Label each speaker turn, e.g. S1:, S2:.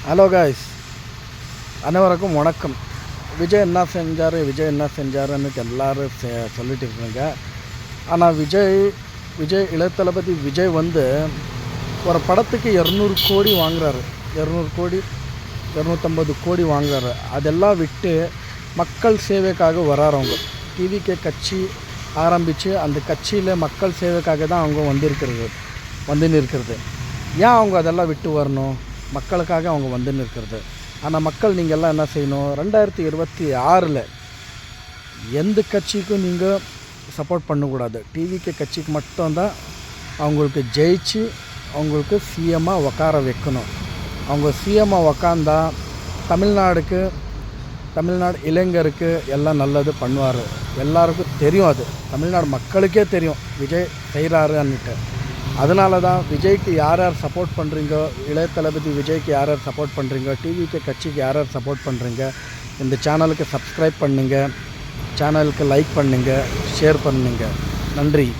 S1: Hello guys, அனைவருக்கும் வணக்கம். விஜய் என்ன செஞ்சாருன்னு எல்லோரும் சொல்லிட்டு இருக்காங்க. ஆனால் விஜய் இளையதளபதி விஜய் ஒரு படத்துக்கு 200 கோடி வாங்குறாரு. 250 கோடி வாங்குறாரு. அதெல்லாம் விட்டு மக்கள் சேவைக்காக வராறவங்க. டிவிகே கட்சி ஆரம்பித்து அந்த கட்சியில் மக்கள் சேவைக்காக தான் அவங்க வந்து நிற்கிறது. ஏன் அவங்க அதெல்லாம் விட்டு வரணும்? மக்களுக்காக அவங்க வந்து நிற்கிறது. ஆனால் மக்கள் நீங்கள் எல்லாம் என்ன செய்யணும்? 2026 எந்த கட்சிக்கும் நீங்கள் சப்போர்ட் பண்ணக்கூடாது. டிவிகே கட்சிக்கு மட்டும்தான் அவங்களுக்கு ஜெயிச்சு அவங்களுக்கு சிஎம்மாக உட்கார வைக்கணும். அவங்க சிஎம்மாக உக்காந்தா தமிழ்நாடு இளைஞருக்கு எல்லாம் நல்லது பண்ணுவார். எல்லாருக்கும் தெரியும், அது தமிழ்நாடு மக்களுக்கே தெரியும் விஜய் செய்கிறாருன்னுட்டு. அதனால தான் விஜய்க்கு யார் சப்போர்ட் பண்ணுறீங்க, இளையதளபதி விஜய்க்கு யார் சப்போர்ட் பண்ணுறீங்க, டிவிகே கட்சிக்கு யார் சப்போர்ட் பண்ணுறீங்க, இந்த சேனலுக்கு சப்ஸ்கிரைப் பண்ணுங்கள், சேனலுக்கு லைக் பண்ணுங்கள், ஷேர் பண்ணுங்கள். நன்றி.